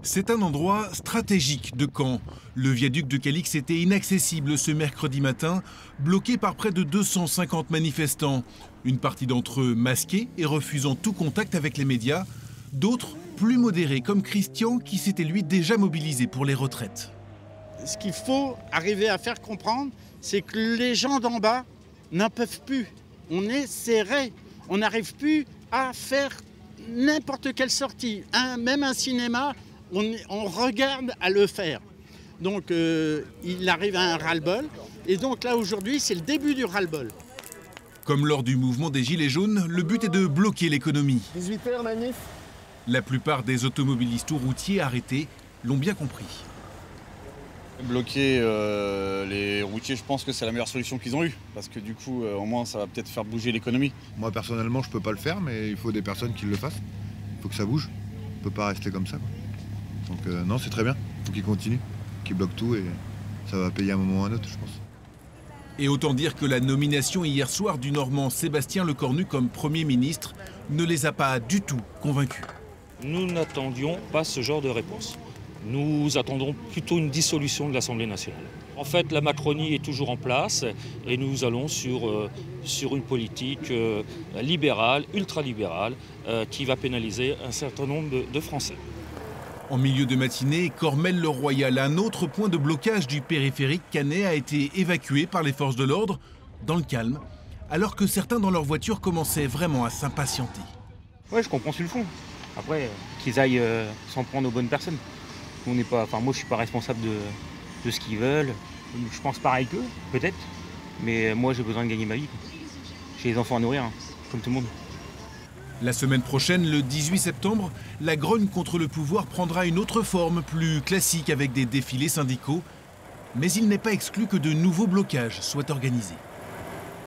C'est un endroit stratégique de Caen. Le viaduc de Calix était inaccessible ce mercredi matin, bloqué par près de 250 manifestants. Une partie d'entre eux masqués et refusant tout contact avec les médias. D'autres plus modérés, comme Christian, qui s'était lui déjà mobilisé pour les retraites. Ce qu'il faut arriver à faire comprendre, c'est que les gens d'en bas n'en peuvent plus. On est serré. On n'arrive plus à faire n'importe quelle sortie. Même un cinéma, on regarde à le faire. Donc il arrive à un ras-le-bol. Et donc là aujourd'hui, c'est le début du ras-le-bol. Comme lors du mouvement des Gilets jaunes, le but est de bloquer l'économie. 18h, manif. La plupart des automobilistes ou routiers arrêtés l'ont bien compris. Bloquer les routiers, je pense que c'est la meilleure solution qu'ils ont eue. Parce que du coup, au moins, ça va peut-être faire bouger l'économie. Moi, personnellement, je ne peux pas le faire, mais il faut des personnes qui le fassent. Il faut que ça bouge. On ne peut pas rester comme ça, quoi. Donc non, c'est très bien. Il faut qu'ils continuent, qu'ils bloquent tout et ça va payer à un moment ou à un autre, je pense. Et autant dire que la nomination hier soir du Normand Sébastien Lecornu comme Premier ministre ne les a pas du tout convaincus. Nous n'attendions pas ce genre de réponse. Nous attendons plutôt une dissolution de l'Assemblée nationale. En fait, la Macronie est toujours en place et nous allons sur une politique libérale, ultralibérale, qui va pénaliser un certain nombre de Français. En milieu de matinée, Cormelles-le-Royal, un autre point de blocage du périphérique canet, a été évacué par les forces de l'ordre, dans le calme, alors que certains dans leur voiture commençaient vraiment à s'impatienter. Ouais, je comprends sur le fond. Après, qu'ils aillent s'en prendre aux bonnes personnes. On n'est pas, moi, je suis pas responsable de ce qu'ils veulent. Je pense pareil qu'eux, peut-être. Mais moi, j'ai besoin de gagner ma vie. J'ai des enfants à nourrir, hein, comme tout le monde. La semaine prochaine, le 18 septembre, la grogne contre le pouvoir prendra une autre forme, plus classique avec des défilés syndicaux. Mais il n'est pas exclu que de nouveaux blocages soient organisés.